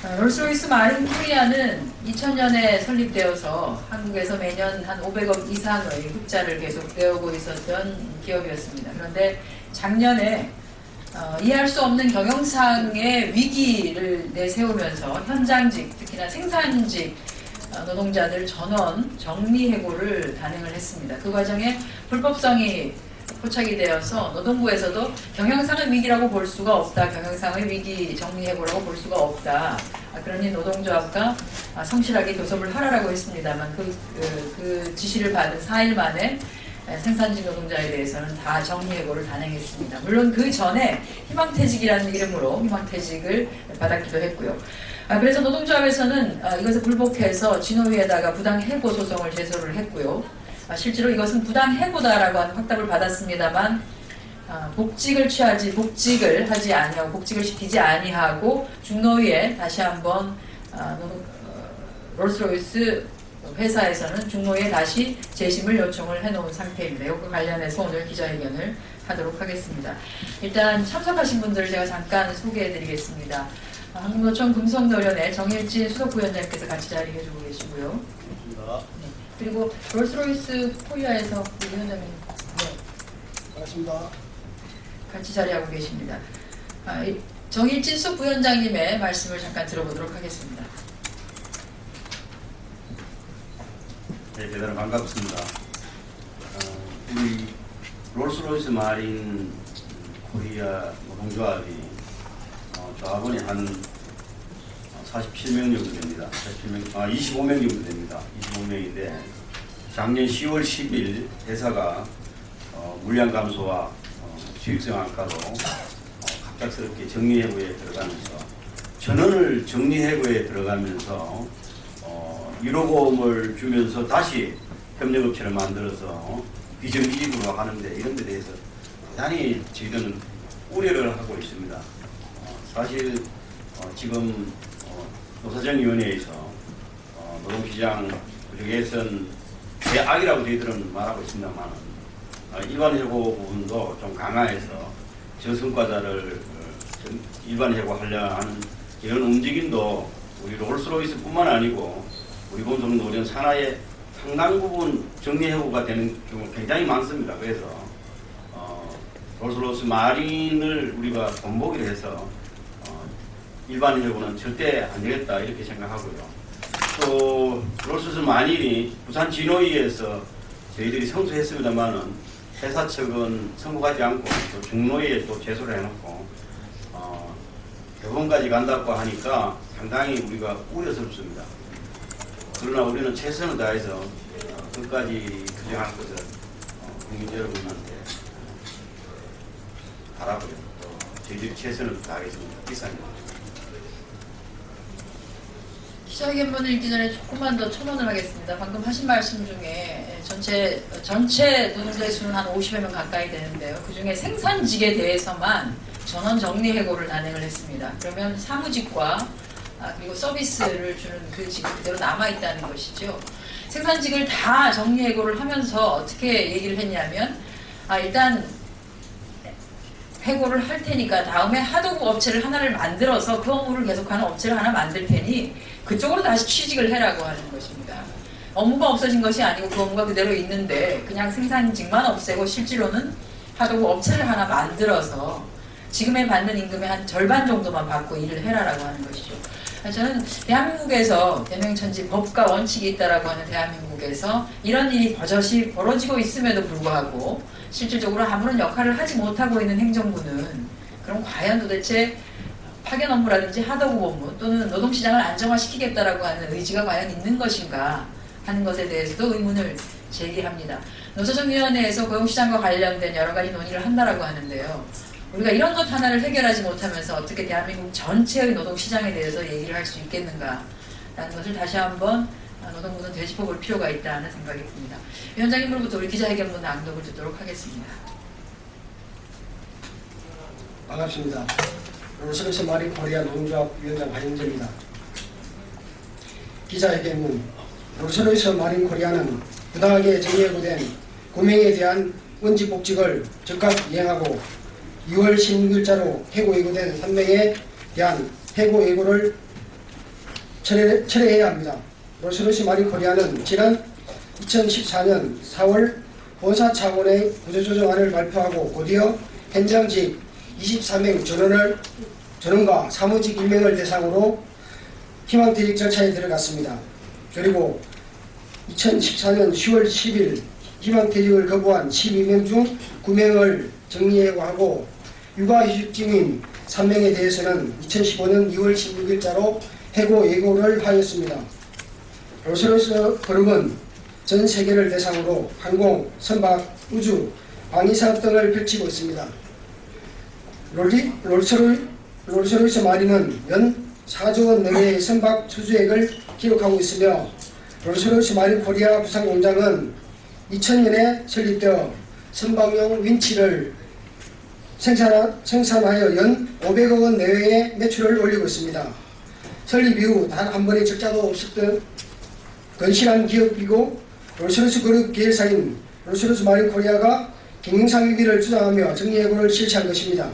롤스로이스 마린 코리아는 2000년에 설립되어서 한국에서 매년 한 500억 이상의 흑자를 계속 내오고 있었던 기업이었습니다. 그런데 작년에 이해할 수 없는 경영상의 위기를 내세우면서 현장직, 특히나 생산직 노동자들 전원 정리해고를 단행을 했습니다. 그 과정에 불법성이 포착이 되어서 노동부에서도 경영상의 위기라고 볼 수가 없다. 경영상의 위기 정리해고라고 볼 수가 없다. 그러니 노동조합과 성실하게 교섭을 하라고 했습니다만 그 지시를 받은 4일 만에 생산직 노동자에 대해서는 다 정리해고를 단행했습니다. 물론 그 전에 희망퇴직이라는 이름으로 희망퇴직을 받았기도 했고요. 그래서 노동조합에서는 이것을 불복해서 진호위에다가 부당해고 소송을 제소를 했고요. 실제로 이것은 부당해고다라고 하는 확답을 받았습니다만 복직을 하지 아니하고 복직을 시키지 아니하고 중노위에 다시 한번 롤스로이스 회사에서는 중노위에 다시 재심을 요청을 해놓은 상태입니다. 이것과 관련해서 오늘 기자회견을 하도록 하겠습니다. 일단 참석하신 분들을 제가 잠깐 소개해드리겠습니다. 한국노총 금속노련의 정일진 수석부위원장님께서 같이 자리해주고 계시고요. 네. 그리고 롤스로이스 코리아에서 위원장님 반갑습니다. 같이 자리하고 계십니다. 정일진 수석부위원장님의 말씀을 잠깐 들어보도록 하겠습니다. 네, 대단히 반갑습니다. 우리 롤스로이스 마린 코리아 노동조합이 조합원이 한 47명 정도 됩니다. 25명 정도 됩니다. 25명인데 작년 10월 10일 회사가 물량 감소와 수익성 악화로 갑작스럽게 정리해고에 들어가면서 전원을 정리해고에 들어가면서 유로금을 주면서 다시 협력업체를 만들어서 비정규직으로 하는데 이런 데 대해서 대단히 저희들은 우려를 하고 있습니다. 사실 지금 노사정위원회에서 노동시장 구조개선 대악이라고 저희들은 말하고 있습니다만 일반해고 부분도 좀 강화해서 저성과자를 일반해고하려 하는 이런 움직임도 우리 롤스로이스뿐만 아니고 우리 본성노련 산하의 상당 부분 정리해고가 되는 경우 굉장히 많습니다. 그래서 롤스로이스 마린을 우리가 본보기로 해서 일반해고는 절대 안 되겠다 이렇게 생각하고요. 또 롤스로이스 마린이 부산 진호위에서 저희들이 성수했습니다만은 회사 측은 선고하지 않고 또 중노위에 또 제소를 해놓고 대법원까지 간다고 하니까 상당히 우리가 우려스럽습니다. 그러나 우리는 최선을 다해서 끝까지 규정할 것을 국민 여러분한테 바라고요. 또 저희들이 최선을 다하겠습니다. 이상입니다. 기자회견문을 읽기 전에 조금만 더 첨언을 하겠습니다. 방금 하신 말씀 중에 전체 노동자의 수는 한 50여 명 가까이 되는데요. 그 중에 생산직에 대해서만 전원 정리해고를 단행을 했습니다. 그러면 사무직과 그리고 서비스를 주는 그 직이 그대로 남아있다는 것이죠. 생산직을 다 정리해고를 하면서 어떻게 얘기를 했냐면 일단 해고를 할 테니까 다음에 하도급 업체를 하나를 만들어서 그 업무를 계속하는 업체를 하나 만들 테니 그쪽으로 다시 취직을 해라고 하는 것입니다. 업무가 없어진 것이 아니고 그 업무가 그대로 있는데 그냥 생산직만 없애고 실제로는 하도급 업체를 하나 만들어서 지금에 받는 임금의 한 절반 정도만 받고 일을 해라라고 하는 것이죠. 저는 대한민국에서 대명천지 법과 원칙이 있다라고 하는 대한민국에서 이런 일이 버젓이 벌어지고 있음에도 불구하고 실질적으로 아무런 역할을 하지 못하고 있는 행정부는 그럼 과연 도대체 파견 업무라든지 하도급 업무 또는 노동시장을 안정화시키겠다라고 하는 의지가 과연 있는 것인가 하는 것에 대해서도 의문을 제기합니다. 노사정위원회에서 고용시장과 관련된 여러 가지 논의를 한다라고 하는데요. 우리가 이런 것 하나를 해결하지 못하면서 어떻게 대한민국 전체의 노동시장에 대해서 얘기를 할 수 있겠는가라는 것을 다시 한번 노동부는 되짚어볼 필요가 있다는 생각이 듭니다. 위원장님으로부터 우리 기자회견문 낭독을 듣도록 하겠습니다. 반갑습니다. 롤스로이스 마린 코리아 노동조합 위원장 하영재입니다. 기자회견문. 롤스로이스 마린 코리아는 부당하게 정리해고된 구명에 대한 원직 복직을 즉각 이행하고 2월 16일자로 해고 예고된 3명에 대한 해고 예고를 철회해야 합니다. 롤스로이스 마린 코리아는 지난 2014년 4월 본사 차원의 구조조정안을 발표하고 곧이어 현장직 23명 전원과 사무직 1명을 대상으로 희망퇴직 절차에 들어갔습니다. 그리고 2014년 10월 10일 희망퇴직을 거부한 12명 중 9명을 정리해고하고 육아휴직중인 3명에 대해서는 2015년 2월 16일자로 해고 예고를 하였습니다. 롤스로이스 그룹은 전 세계를 대상으로 항공, 선박, 우주, 방위사업 등을 펼치고 있습니다. 롤스로이스 마린은 연 4조 원 내외의 선박 수주액을 기록하고 있으며 롤스로이스 마린 코리아 부산 공장은 2000년에 설립되어 선박용 윈치를 생산하여 연 500억 원 내외의 매출을 올리고 있습니다. 설립 이후 단 한 번의 적자도 없었던 건실한 기업이고 롤스로이스 그룹 계열사인 롤스로이스 마린 코리아가 경영상 위기를 주장하며 정리해고를 실시한 것입니다.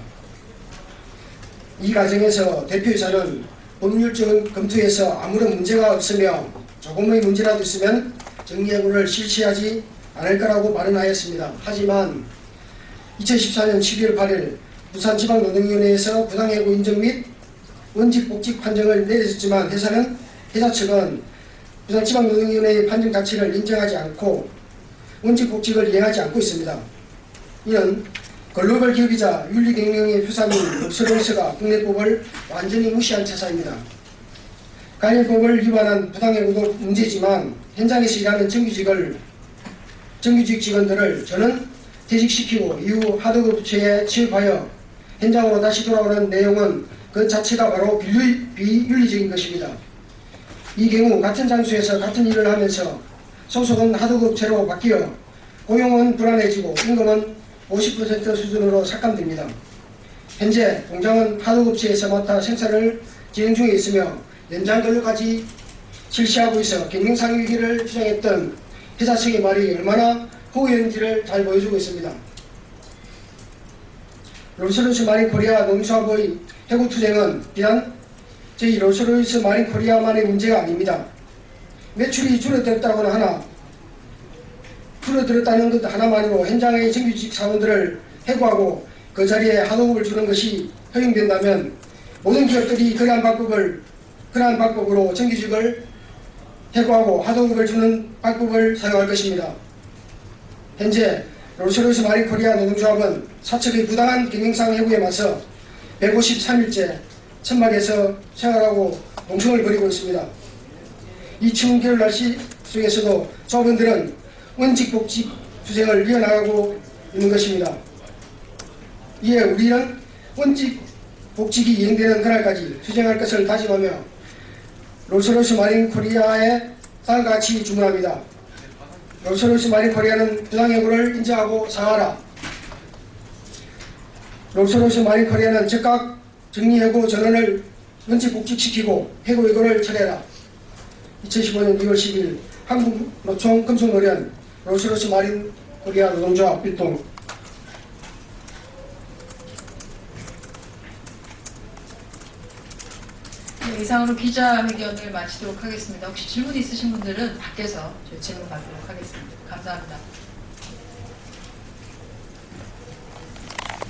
이 과정에서 대표이사는 법률적 검토에서 아무런 문제가 없으며 조금의 문제라도 있으면 정리해고를 실시하지 않을 거라고 발언하였습니다. 하지만 2014년 12월 8일 부산지방노동위원회에서 부당해고 인정 및 원직복직 판정을 내렸지만 회사 측은 부산지방노동위원회의 판정 자체를 인정하지 않고 원직복직을 이행하지 않고 있습니다. 이는 글로벌 기업이자 윤리경영의 표상인 롤스로이스가 국내법을 완전히 무시한 처사입니다. 관련법을 위반한 부당해고도 문제지만 현장에서 일하는 정규직 직원들을 저는 퇴직시키고 이후 하드급 부처에 취업하여 현장으로 다시 돌아오는 내용은 그 자체가 바로 비윤리적인 것입니다. 이 경우 같은 장소에서 같은 일을 하면서 소속은 하드급체로 바뀌어 고용은 불안해지고 임금은 50% 수준으로 삭감됩니다. 현재 공장은 하드급체에서 맡아 생산을 진행 중에 있으며 연장 근로까지 실시하고 있어 경영상 위기를 주장했던 회사 측의 말이 얼마나 호의인지를 잘 보여주고 있습니다. 롤스로이스 마린 코리아 농수합의 해고 투쟁은 비단 저희 롤스로이스 마린 코리아만의 문제가 아닙니다. 매출이 줄어들었다는 것 하나만으로 현장의 정규직 사원들을 해고하고 그 자리에 하도급을 주는 것이 허용된다면 모든 기업들이 그러한 방법으로 정규직을 해고하고 하도급을 주는 방법을 사용할 것입니다. 현재 롤스로이스 마린 코리아 노동조합은 사측의 부당한 경영상 해고에 맞서 153일째 천막에서 생활하고 농성을 벌이고 있습니다. 이 추운 겨울 날씨 속에서도 조합원들은 원직복직 투쟁을 이어나가고 있는 것입니다. 이에 우리는 원직복직이 이행되는 그날까지 투쟁할 것을 다짐하며 롤스로이스 마린 코리아에 다음과 같이 주문합니다. 롤스로이스 마린 코리아는 부당해고를 인정하고 사과하라. 롤스로이스 마린 코리아는 즉각 정리해고 전원을 원직복직시키고 해고예고를 철회하라. 2015년 2월 10일 한국노총 금속노련 롤스로이스 마린 코리아 노동조합 일동. 이상으로 기자회견을 마치도록 하겠습니다. 혹시 질문 있으신 분들은 밖에서 질문 받도록 하겠습니다. 감사합니다.